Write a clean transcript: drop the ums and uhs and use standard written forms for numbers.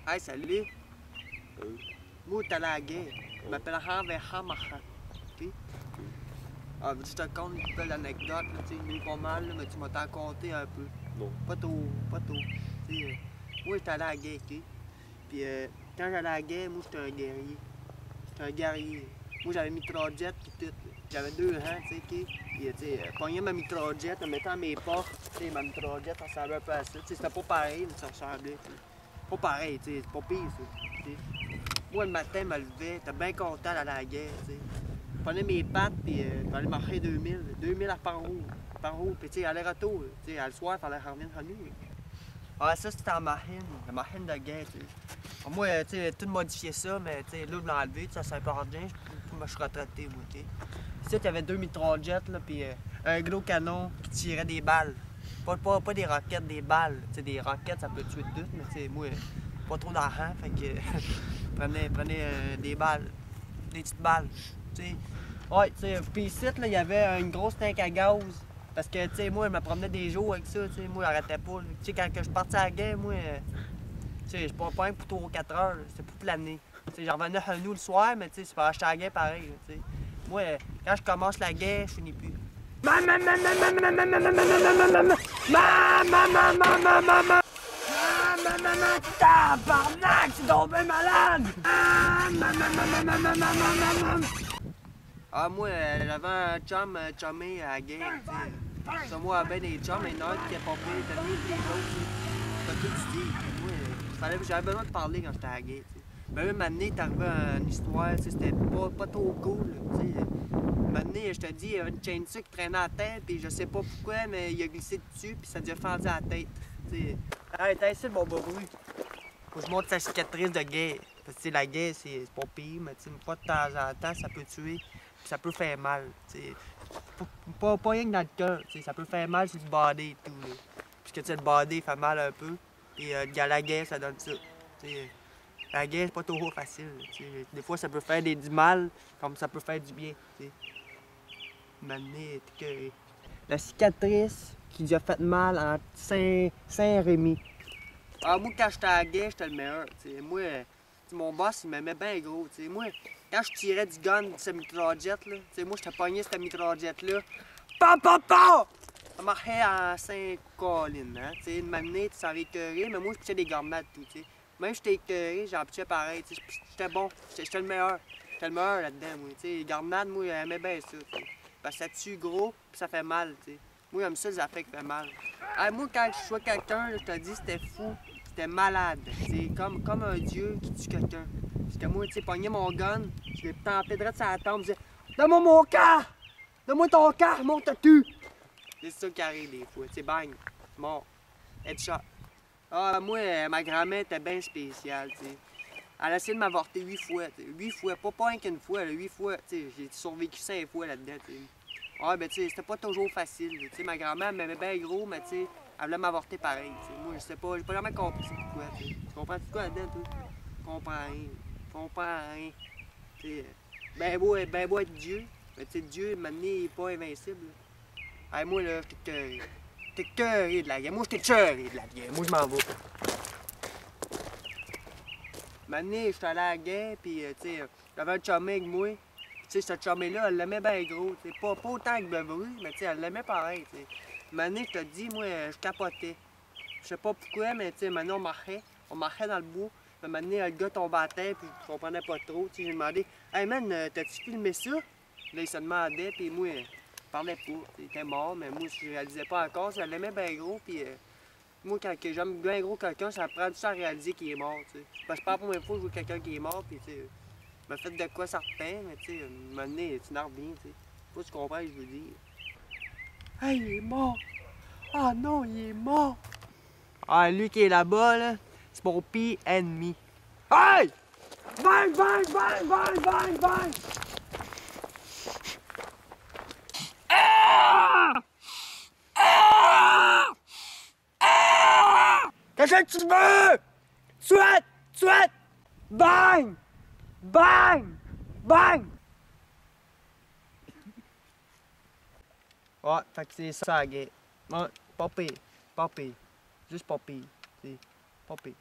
Hey, salut! Moi, t'es allé à la guerre. Je m'appelle Hanverham Mahan. OK? Ah, veux-tu que je te conte une belle anecdote, là, tu sais, il est pas mal, là, mais tu m'as t'en conté un peu. Non. Pas trop, pas trop. Tu sais, moi, j'étais allé à la guerre, OK? Puis quand j'allais à la guerre, moi, j'étais un guerrier. J'étais un guerrier. Moi, j'avais mitraillette pis tout. J'avais 2 ans, tu sais, OK? Puis, tu sais, pognais ma mitraillette, en mettant mes portes, tu sais, ma mitraillette, ça ressemblait un peu à ça. Tu sais, c'était pas pareil, mais ça ressemblait, tu sais. Pas pareil, tu sais, c'est pas pire, ça. Tu sais. Moi, le matin, je me levais, j'étais bien content d'aller à la guerre, tu sais. Je prenais mes pattes, puis j'allais marcher 2000 à par roue, puis tu sais, aller-retour, tu sais, le soir, il fallait revenir à nous. Ah, ça, c'était la machine de guerre, tu sais. Moi, tu sais, tout modifié ça, mais tu sais, là, je l'ai enlevé, ça sert pas à rien, je suis retraité, moi, tu sais. Ici, il y avait 2 mitraillettes, là, puis un gros canon qui tirait des balles. Pas des roquettes, des balles. Tu sais, des roquettes, ça peut tuer tout, mais tu sais, moi, pas trop d'argent, fait que prenais des balles, des petites balles, tu sais. Ouais, tu sais, puis ici, là, il y avait une grosse tank à gaz. Parce que, tu sais, moi, je me promenais des jours avec ça, tu sais, moi, j'arrêtais pas. Tu sais, quand je partais à la guerre, moi, tu sais, je pas rien pour 3 ou 4 heures, c'était pour planer. Tu sais, j'en revenais à nous le soir, mais tu sais, c'est pour acheter la guerre pareil, tu sais. Moi, quand je commence la guerre, je finis plus. Tabarnak, c'est tombé malade! Ah, moi, j'avais un chum chummé à la guerre, tu sais. Ça, moi, ben des chums, mais il y en a un qui est pas pire, t'as mieux que les autres, t'as tout dit. Moi, j'avais besoin de parler quand j'étais à la guerre, tu sais. Mais là, maintenant, t'es arrivé à une histoire, tu sais, c'était pas trop cool, tu sais. Maintenant, je te dis, il y avait une chaîne qui traînait à la tête, puis je sais pas pourquoi, mais il a glissé dessus, puis ça lui a fendu à la tête, tu sais. Hey, t'as ici, mon bobo. Faut que je montre sa cicatrice de guerre. Parce que la guerre, c'est pas pire, mais une fois de temps en temps, ça peut tuer, puis ça peut faire mal. T'sais. Pas rien que dans le cœur, ça peut faire mal sur le body et tout. Là. Puisque le body fait mal un peu, puis la guerre, ça donne ça. T'sais. La guerre, c'est pas toujours facile. T'sais. Des fois, ça peut faire du mal, comme ça peut faire du bien. Maintenant, la cicatrice qui lui a fait mal en Saint-Rémy. Ah, moi, quand j'étais à la guerre, j'étais le meilleur. T'sais. Moi, mon boss, il m'aimait bien gros. T'sais. Moi, quand je tirais du gun de cette mitraillette, là, moi, j'étais pogné cette mitraillette-là. Pa, pa, pa! Ça marchait en Saint-Colin. Hein? Une matinée, ça avait écœuré, mais moi, je pitchais des garnades tout. T'sais. Même si j'étais écœuré, j'en pitchais pareil. J'étais bon. J'étais le meilleur. J'étais le meilleur là-dedans, moi. T'sais. Les garnades, moi, j'aimais bien ça. T'sais. Parce que ça tue gros, puis ça fait mal. T'sais. Moi, j'aime ça, les affaires qui fait mal. Ah, moi, quand je vois quelqu'un, je te dis, c'était fou. C'était malade. C'est comme un dieu qui tue quelqu'un. Parce que moi, tu sais, pognais mon gun, je l'ai tempé direct sur la tempe, je disais donne-moi mon cas! Donne-moi ton cas, mon tatu! C'est ça qui arrive des fois. Tu sais, bang, mort. Headshot. Ah, moi, ma grand-mère était bien spéciale, tu sais. Elle a essayé de m'avorter 8 fois, t'sais. 8 fois, pas rien qu'une fois, 8 fois. Tu sais, j'ai survécu 5 fois là-dedans, tu sais. Ah, ben, tu sais, c'était pas toujours facile. Tu sais, ma grand-mère m'aimait bien gros, mais tu sais, elle voulait m'avorter pareil. T'sais. Moi, je sais pas, j'ai pas vraiment compris c'est pourquoi. Tu comprends tout quoi là-dedans, toi? Je comprends rien. Je comprends rien. Tu sais, ben beau être Dieu, mais tu sais, Dieu, maintenant, il est pas invincible. Hey, moi, là, j'étais cœuré de la guerre. Moi, j'étais cœuré de la guerre. Moi, je m'en vais. Maintenant, j'étais allé à la guerre, puis, tu sais, j'avais un chumé avec moi. Tu sais, cette chumée-là, elle l'aimait bien gros. T'sais. Pas autant que Bevry, mais tu sais, elle l'aimait pareil. T'sais. Maintenant, je te dis, moi, je capotais. Je sais pas pourquoi, mais tu sais, maintenant, on marchait dans le bois. Puis maintenant, le gars tombait à terre, puis je comprenais pas trop. J'ai demandé, hey man, t'as-tu filmé ça? Là, il se demandait, puis moi, je parlais pas. Il était mort, mais moi, je réalisais pas encore. Ça l'aimait bien gros, puis moi, quand j'aime bien gros quelqu'un, ça prend du temps à réaliser qu'il est mort. T'sais. Parce que c'est pas la première fois que je vois quelqu'un qui est mort, puis tu sais. Je me fait de quoi certain, mais tu sais, à un moment donné, tu n'en reviens, tu sais. Pas si tu comprends ce que je veux dire. Hey, il est mort! Ah non, il est mort! Ah, lui qui est là-bas, là, c'est mon pire ennemi. Hey! Bang, bang, bang, bang, bang, bang! Ah! Ah! Ah! Qu'est-ce que tu veux? Souhaite! Souhaite! Bang! Bang! Bang! Ouais, fait que c'est ça la guerre. Ouais, pas pire. Pas pire. Juste pas pire. C'est pas pire.